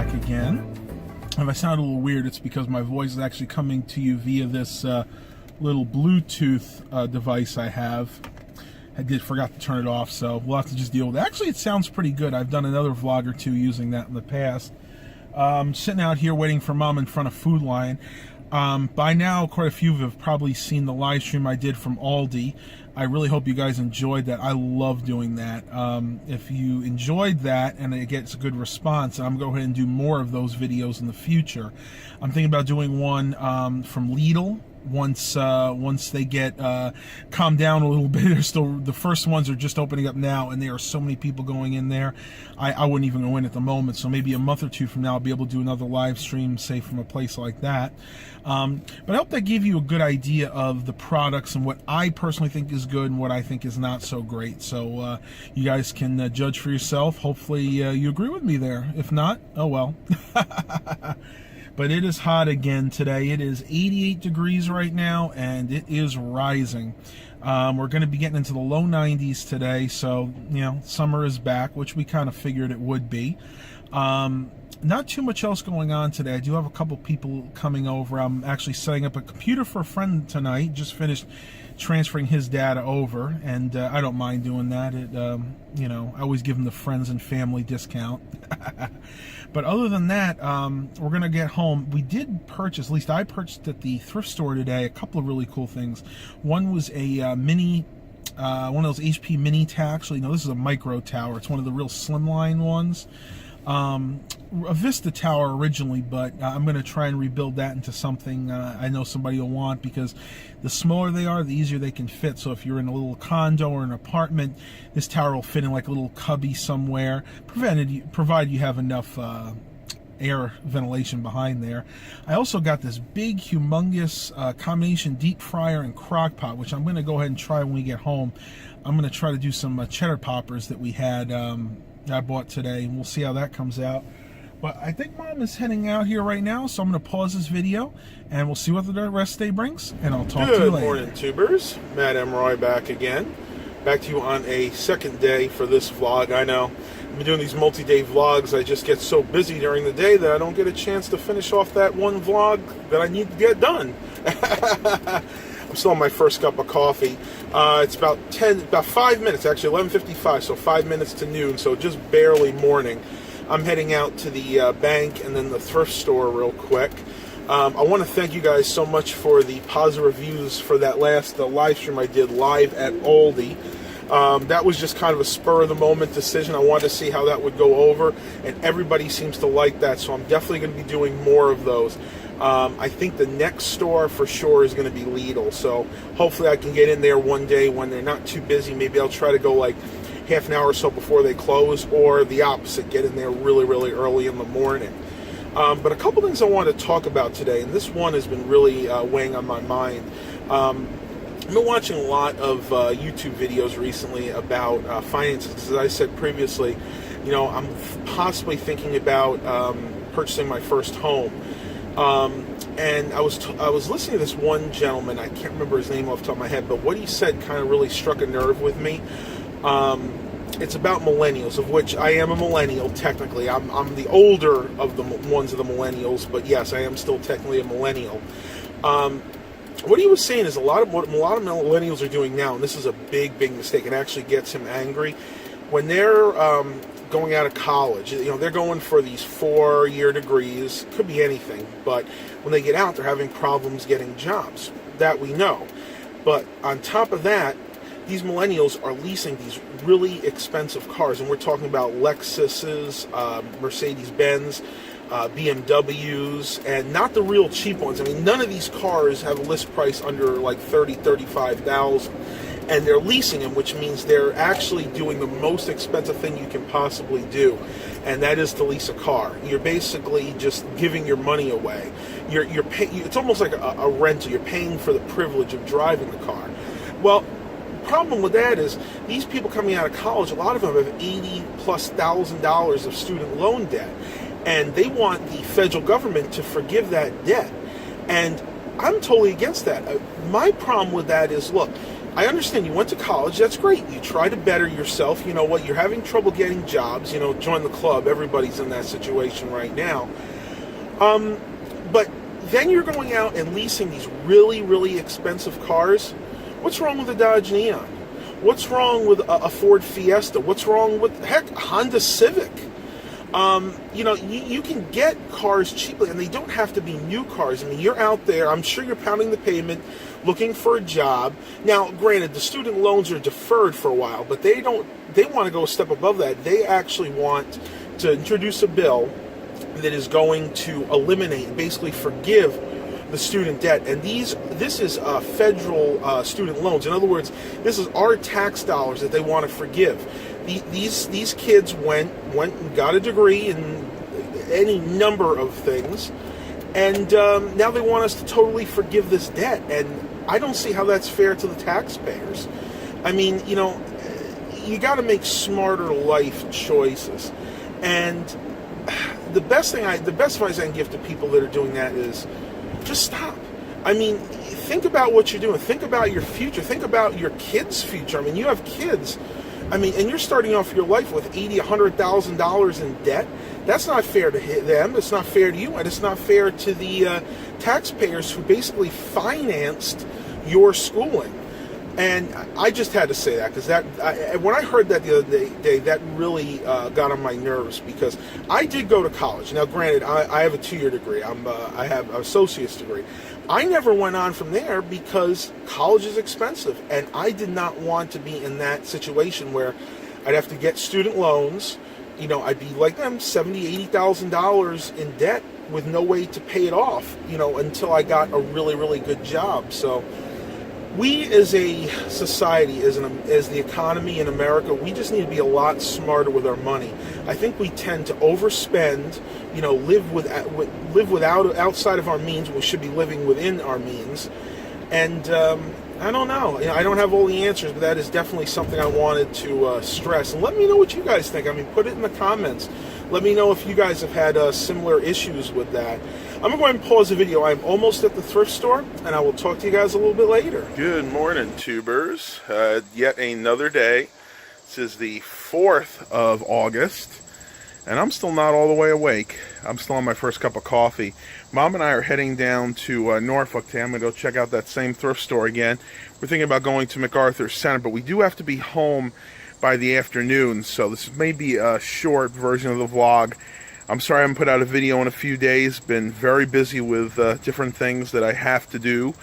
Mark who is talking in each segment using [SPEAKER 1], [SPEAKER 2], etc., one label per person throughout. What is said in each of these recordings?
[SPEAKER 1] back again. If I sound a little weird, it's because my voice is actually coming to you via this little Bluetooth device I have. I forgot to turn it off, so we'll have to just deal with it. Actually, it sounds pretty good. I've done another vlog or two using that in the past. Sitting out here waiting for Mom in front of Food Lion. By now, quite a few have probably seen the live stream I did from Aldi. I really hope you guys enjoyed that. I love doing that. If you enjoyed that and it gets a good response, I'm going to go ahead and do more of those videos in the future. I'm thinking about doing one from Lidl. Once they get calmed down a little bit. They're still, the first ones are just opening up now, and there are so many people going in there. I wouldn't even go in at the moment, so maybe a month or two from now I'll be able to do another live stream, say from a place like that. But I hope that gave you a good idea of the products and what I personally think is good and what I think is not so great. So you guys can judge for yourself. Hopefully you agree with me there. If not, oh well. But it is hot again today. It is 88 degrees right now, and it is rising. We're going to be getting into the low 90s today, so, you know, summer is back, which we kind of figured it would be. Not too much else going on today. I do have a couple people coming over. I'm actually setting up a computer for a friend tonight. Just finished transferring his data over, and I don't mind doing that. It, you know, I always give him the friends and family discount. But other than that, we're going to get home. We did purchase, at least I purchased at the thrift store today, a couple of really cool things. One was a mini, one of those HP mini tower. Actually, no, this is a micro tower. It's one of the real slimline ones. A Vista tower originally, but I'm going to try and rebuild that into something I know somebody will want, because the smaller they are, the easier they can fit. So if you're in a little condo or an apartment, this tower will fit in like a little cubby somewhere, provided you have enough air ventilation behind there. I also got this big, humongous combination deep fryer and crock pot, which I'm going to go ahead and try when we get home. I'm going to try to do some cheddar poppers that we had I bought today, and we'll see how that comes out. But I think Mom is heading out here right now, so I'm going to pause this video, and we'll see what the rest of the day brings, and I'll talk to you later.
[SPEAKER 2] Good morning, tubers. Matt M. Roy back again. Back to you on a second day for this vlog. I know I've been doing these multi-day vlogs. I just get so busy during the day that I don't get a chance to finish off that one vlog that I need to get done. I'm still on my first cup of coffee. It's about 5 minutes, actually 11:55, so 5 minutes to noon, so just barely morning. I'm heading out to the bank and then the thrift store real quick. I want to thank you guys so much for the positive reviews for that last live stream I did live at Aldi. That was just kind of a spur-of-the-moment decision. I wanted to see how that would go over, and everybody seems to like that, so I'm definitely going to be doing more of those. I think the next store for sure is going to be Lidl, so hopefully I can get in there one day when they're not too busy. Maybe I'll try to go like half an hour or so before they close, or the opposite, get in there really, really early in the morning. But a couple things I want to talk about today, and this one has been really weighing on my mind. I've been watching a lot of YouTube videos recently about finances. As I said previously, you know, I'm possibly thinking about purchasing my first home. And I was listening to this one gentleman. I can't remember his name off the top of my head, but what he said kind of really struck a nerve with me. It's about millennials, of which I am a millennial technically. I'm the older of the ones of the millennials, but yes, I am still technically a millennial. What he was saying is what a lot of millennials are doing now, and this is a big, big mistake. It actually gets him angry. When they're going out of college, you know, they're going for these 4-year degrees, could be anything, but when they get out, they're having problems getting jobs. That we know. But on top of that, these millennials are leasing these really expensive cars, and we're talking about Lexuses, Mercedes-Benz, BMWs, and not the real cheap ones. I mean, none of these cars have a list price under like $30,000, $35,000, and they're leasing them, which means they're actually doing the most expensive thing you can possibly do, and that is to lease a car. You're basically just giving your money away. It's almost like a rental. You're paying for the privilege of driving the car. Well, the problem with that is these people coming out of college, a lot of them have $80,000+ of student loan debt, and they want the federal government to forgive that debt. And I'm totally against that. My problem with that is, look, I understand you went to college. That's great. You try to better yourself. You know what? You're having trouble getting jobs. You know, join the club. Everybody's in that situation right now. But then you're going out and leasing these really, really expensive cars. What's wrong with a Dodge Neon? What's wrong with a Ford Fiesta? What's wrong with, heck, a Honda Civic? You know, you can get cars cheaply, and they don't have to be new cars. I mean, you're out there, I'm sure you're pounding the pavement, looking for a job. Now, granted, the student loans are deferred for a while, but they want to go a step above that. They actually want to introduce a bill that is going to eliminate, basically forgive the student debt. And this is federal student loans. In other words, this is our tax dollars that they want to forgive. These kids went and got a degree in any number of things, and now they want us to totally forgive this debt. And I don't see how that's fair to the taxpayers. I mean, you know, you got to make smarter life choices. And the best advice I can give to people that are doing that is just stop. I mean, think about what you're doing. Think about your future. Think about your kids' future. I mean, you have kids. I mean, and you're starting off your life with $80,000, $100,000 in debt. That's not fair to them. It's not fair to you, and it's not fair to the taxpayers who basically financed your schooling. And I just had to say that because when I heard that the other day, that really got on my nerves, because I did go to college. Now, granted, I have a 2-year degree. I have an associate's degree. I never went on from there because college is expensive, and I did not want to be in that situation where I'd have to get student loans. You know, I'd be like them, $70,000, $80,000 in debt with no way to pay it off, you know, until I got a really, really good job. So we as a society, as the economy in America, we just need to be a lot smarter with our money. I think we tend to overspend, you know, live without outside of our means. We should be living within our means. And I don't know. You know, I don't have all the answers, but that is definitely something I wanted to stress. And let me know what you guys think. I mean, put it in the comments. Let me know if you guys have had similar issues with that. I'm going to go ahead and pause the video. I'm almost at the thrift store, and I will talk to you guys a little bit later. Good morning, tubers. Yet another day. This is the 4th of August, and I'm still not all the way awake. I'm still on my first cup of coffee. Mom and I are heading down to Norfolk today. I'm going to go check out that same thrift store again. We're thinking about going to Macarthur Center, but we do have to be home by the afternoon, so this may be a short version of the vlog. I'm sorry I haven't put out a video in a few days. Been very busy with different things that I have to do.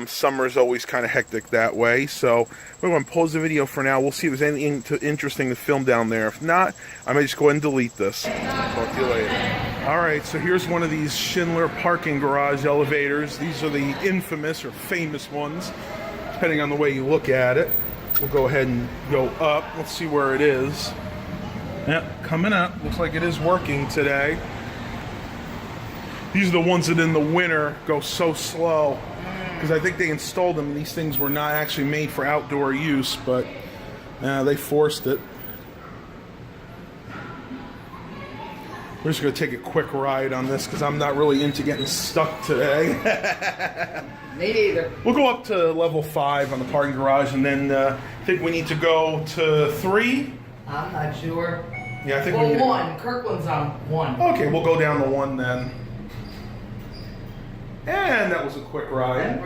[SPEAKER 2] Summer is always kind of hectic that way, so we're going to pause the video for now. We'll see if there's anything interesting to film down there. If not, I may just go ahead and delete this. Talk to you later. Alright, so here's one of these Schindler parking garage elevators. These are the infamous or famous ones, depending on the way you look at it. We'll go ahead and go up. Let's see where it is. Yep, coming up. Looks like it is working today. These are the ones that in the winter go so slow, because I think they installed them. These things were not actually made for outdoor use, but they forced it. We're just going to take a quick ride on this because I'm not really into getting stuck today.
[SPEAKER 3] Me neither.
[SPEAKER 2] We'll go up to level 5 on the parking garage, and then I think we need to go to 3.
[SPEAKER 3] I'm not sure.
[SPEAKER 2] Yeah, I think
[SPEAKER 3] well,
[SPEAKER 2] we need
[SPEAKER 3] 1. Kirkland's on 1.
[SPEAKER 2] Okay, we'll go down to 1 then. And that was a quick ride.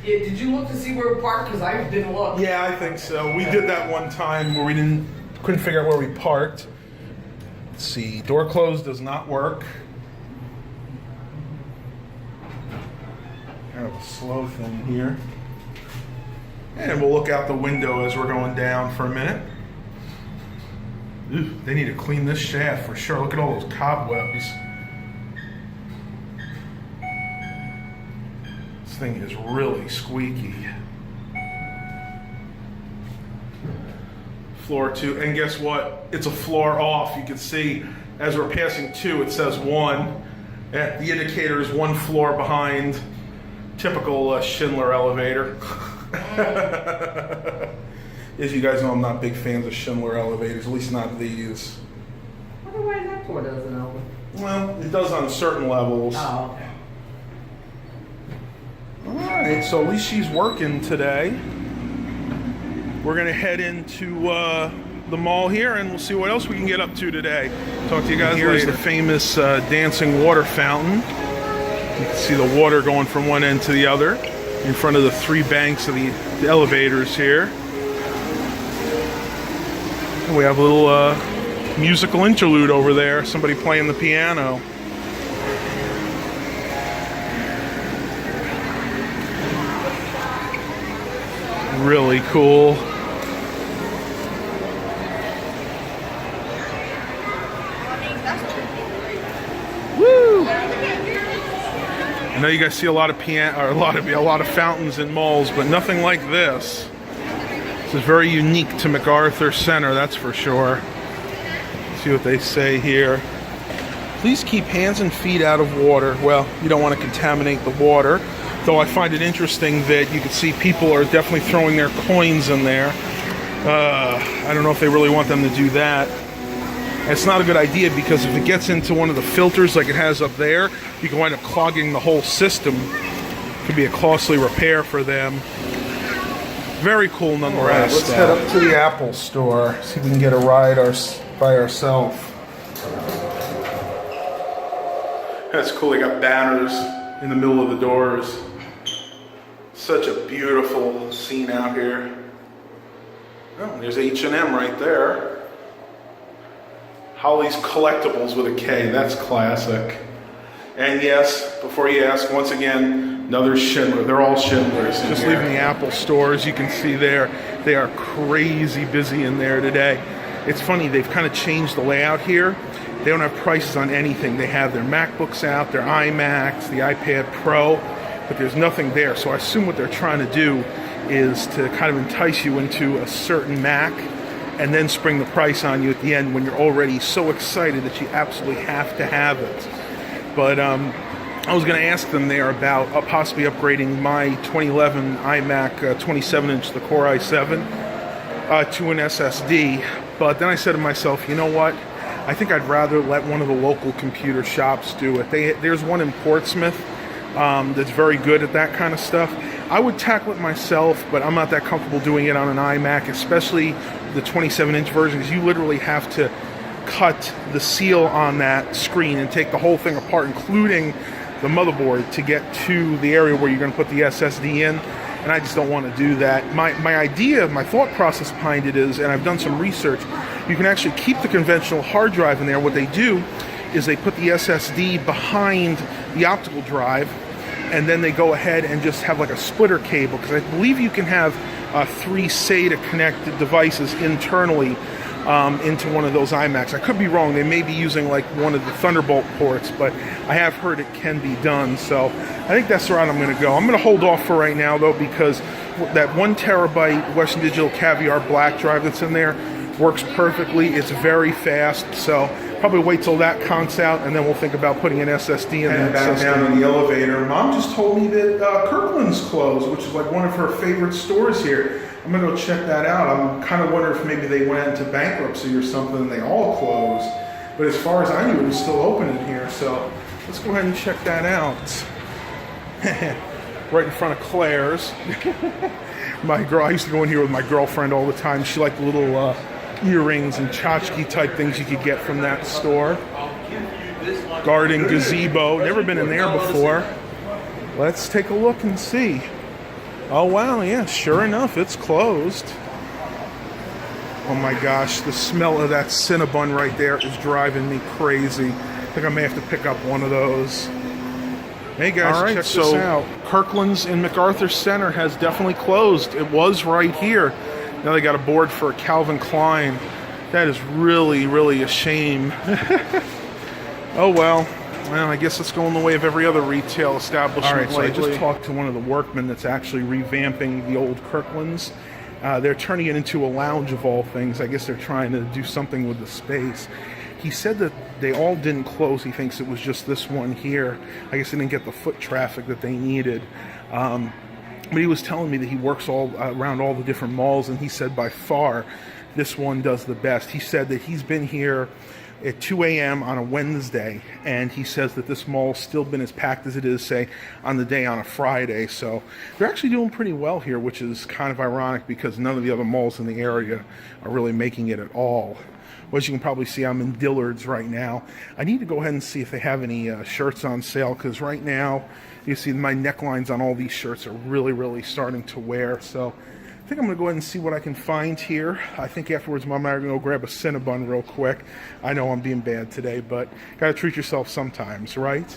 [SPEAKER 3] Yeah, did you look to see where we parked? Because I didn't look.
[SPEAKER 2] Yeah, I think so. We did that one time where we couldn't figure out where we parked. Let's see, door closed does not work. Kind of a slow thing here. And we'll look out the window as we're going down for a minute. Ooh, they need to clean this shaft for sure. Look at all those cobwebs. This thing is really squeaky. Floor 2, and guess what? It's a floor off. You can see as we're passing 2, it says 1. The indicator is 1 floor behind. Typical Schindler elevator. As you guys know, I'm not big fans of Schindler elevators, at least not these.
[SPEAKER 3] I wonder why that door doesn't open.
[SPEAKER 2] Well, it does on certain levels.
[SPEAKER 3] Oh, okay.
[SPEAKER 2] All Alright, so at least she's working today. We're gonna head into the mall here and we'll see what else we can get up to today. Talk to you guys later. Here's the famous dancing water fountain. You can see the water going from one end to the other in front of the 3 banks of the elevators here. And we have a little musical interlude over there, somebody playing the piano. Really cool. Woo! I know you guys see a lot of piano, or a lot of fountains in malls, but nothing like this. This is very unique to Macarthur Center, that's for sure. Let's see what they say here. Please keep hands and feet out of water. Well, you don't want to contaminate the water. Though I find it interesting that you can see people are definitely throwing their coins in there. I don't know if they really want them to do that. It's not a good idea because if it gets into one of the filters like it has up there, you can wind up clogging the whole system. It could be a costly repair for them. Very cool nonetheless. Let's head up to the Apple store, see if we can get a ride by ourselves. That's cool, they got banners in the middle of the doors. Such a beautiful scene out here. Oh, there's H&M right there. Holly's Collectibles with a K, that's classic. And yes, before you ask, once again, another Schindler. They're all Schindlers. Just leaving the Apple store, as you can see there, they are crazy busy in there today. It's funny, they've kind of changed the layout here. They don't have prices on anything. They have their MacBooks out, their iMacs, the iPad Pro, but there's nothing there. So I assume what they're trying to do is to kind of entice you into a certain Mac and then spring the price on you at the end when you're already so excited that you absolutely have to have it. But I was going to ask them there about possibly upgrading my 2011 iMac 27-inch, the Core i7, to an SSD. But then I said to myself, you know what? I think I'd rather let one of the local computer shops do it. There's one in Portsmouth that's very good at that kind of stuff. I would tackle it myself, but I'm not that comfortable doing it on an iMac, especially the 27-inch version, because you literally have to cut the seal on that screen and take the whole thing apart, including the motherboard, to get to the area where you're going to put the SSD in. And I just don't want to do that. My idea, my thought process behind it is, and I've done some research, you can actually keep the conventional hard drive in there. What they do is they put the SSD behind the optical drive, and then they go ahead and just have like a splitter cable, because I believe you can have 3 SATA connected devices internally into one of those iMacs. I could be wrong. They may be using like one of the Thunderbolt ports, but I have heard it can be done. So I think that's the route I'm going to go. I'm going to hold off for right now though, because that 1 terabyte Western Digital Caviar Black drive that's in there works perfectly. It's very fast. So probably wait till that conks out, and then we'll think about putting an SSD in there. Back down in the elevator. Mom just told me that Kirkland's closed, which is like one of her favorite stores here. I'm gonna go check that out. I'm kind of wondering if maybe they went into bankruptcy or something and they all closed. But as far as I knew, it was still open in here. So let's go ahead and check that out. Right in front of Claire's. My girl, I used to go in here with my girlfriend all the time. She liked the little earrings and tchotchke type things you could get from that store. Garden gazebo. Never been in there before. Let's take a look and see. Oh wow, yeah, sure enough, it's closed. Oh my gosh, the smell of that Cinnabon right there is driving me crazy. I think I may have to pick up one of those. Hey guys, check this out. Kirkland's in Macarthur Center has definitely closed. It was right here. Now they got a board for Calvin Klein. That is really, really a shame. Oh well. Well, I guess it's going the way of every other retail establishment. All right, so I just talked to one of the workmen that's actually revamping the old Kirkland's. They're turning it into a lounge of all things. I guess they're trying to do something with the space. He said that they all didn't close. He thinks it was just this one here. I guess they didn't get the foot traffic that they needed. But he was telling me that he works all around all the different malls, and he said by far this one does the best. He said that he's been here at 2 a.m. on a Wednesday, and he says that this mall's still been as packed as it is, say, on the day on a Friday. So they're actually doing pretty well here, which is kind of ironic because none of the other malls in the area are really making it at all. Well, as you can probably see, I'm in Dillard's right now. I need to go ahead and see if they have any shirts on sale, because right now you see my necklines on all these shirts are really starting to wear. So I think I'm going to go ahead and see what I can find here. I think afterwards, Mom and I are going to go grab a Cinnabon real quick. I know I'm being bad today, but got to treat yourself sometimes, right?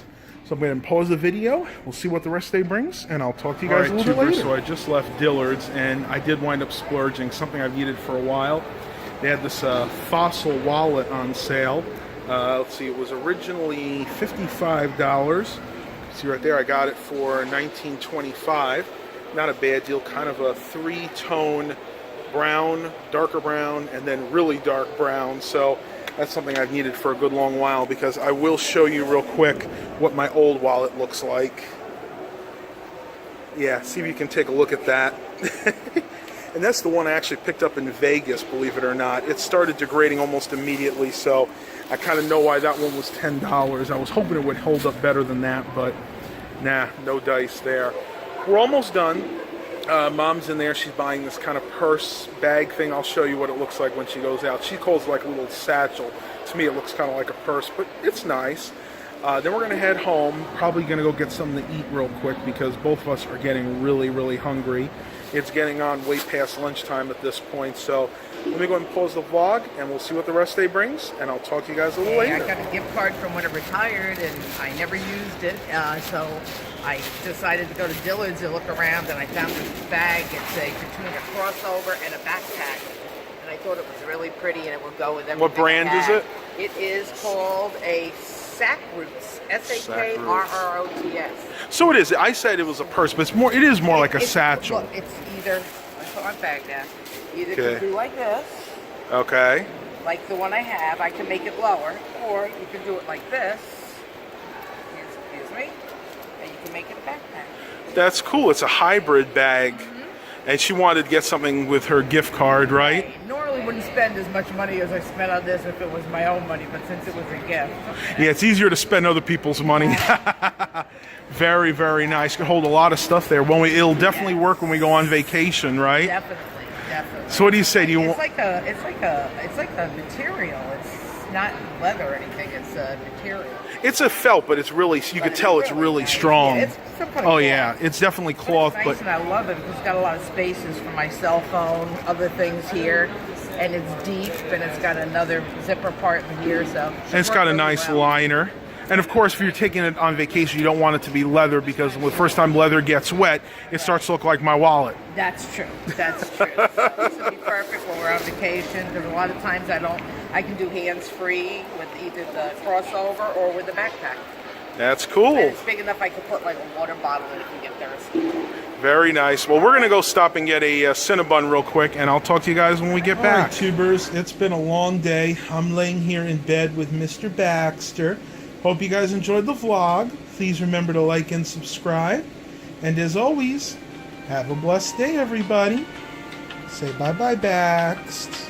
[SPEAKER 2] So I'm going to pause the video. We'll see what the rest of the day brings, and I'll talk to you guys a little bit later. So I just left Dillard's, and I did wind up splurging, something I've needed for a while. They had this Fossil wallet on sale. Let's see, it was originally $55. See right there, I got it for $19.25. Not a bad deal, kind of a three-tone brown, darker brown, and then really dark brown. So that's something I've needed for a good long while, because I will show you real quick what my old wallet looks like. Yeah, see if you can take a look at that. And that's the one I actually picked up in Vegas, believe it or not. It started degrading almost immediately, so I kind of know why that one was $10. I was hoping it would hold up better than that, but nah, no dice there. We're almost done. Mom's in there. She's buying this kind of purse bag thing. I'll show you what it looks like when she goes out. She calls it like a little satchel. To me, it looks kind of like a purse, but it's nice. Then we're going to head home. Probably going to go get something to eat real quick, because both of us are getting really hungry. It's getting on way past lunchtime at this point, so let me go ahead and pause the vlog, and we'll see what the rest of the day brings, and I'll talk to you guys a little later.
[SPEAKER 3] I got a gift card from when I retired, and I never used it, so I decided to go to Dillard's and look around, and I found this bag. It's between a crossover and a backpack, and I thought it was really pretty, and it would go with everything.
[SPEAKER 2] What brand is it?
[SPEAKER 3] It is called a Sackroots, Sackroots.
[SPEAKER 2] So it is. I said it was a purse, but it's more. It is more like a satchel.
[SPEAKER 3] Look, it's either. I put my bag down. Either can do like this.
[SPEAKER 2] Okay.
[SPEAKER 3] Like the one I have, I can make it lower, or you can do it like this. Excuse me, and you can make it a backpack.
[SPEAKER 2] That's cool. It's a hybrid bag, and she wanted to get something with her gift card, right?
[SPEAKER 3] I normally wouldn't spend as much money as I spent on this if it was my own money, but since it was a gift.
[SPEAKER 2] Yeah, it's easier to spend other people's money. Very nice. Can hold a lot of stuff there. It'll definitely work when we go on vacation, right?
[SPEAKER 3] Definitely.
[SPEAKER 2] So what do you say?
[SPEAKER 3] It's like a material. It's not leather or anything. It's a material.
[SPEAKER 2] It's a felt, but it's really, you can tell it's really strong.
[SPEAKER 3] Yeah, it's some kind of
[SPEAKER 2] cloth. Yeah, it's definitely cloth.
[SPEAKER 3] But it's nice, and I love it because it's got a lot of spaces for my cell phone, other things here, and it's deep, and it's got another zipper part in here. So
[SPEAKER 2] and it's got a nice liner. And of course, if you're taking it on vacation, you don't want it to be leather, because the first time leather gets wet, it starts to look like my wallet.
[SPEAKER 3] That's true. That's true. So this would be perfect when we're on vacation, because a lot of times I can do hands-free with either the crossover or with the backpack.
[SPEAKER 2] That's cool.
[SPEAKER 3] And it's big enough I could put like a water bottle in if you get thirsty.
[SPEAKER 2] Very nice. Well, we're going to go stop and get a Cinnabon real quick, and I'll talk to you guys when we get back.
[SPEAKER 1] All right, tubers, it's been a long day. I'm laying here in bed with Mr. Baxter. Hope you guys enjoyed the vlog. Please remember to like and subscribe. And as always, have a blessed day, everybody. Say bye-bye, Bax.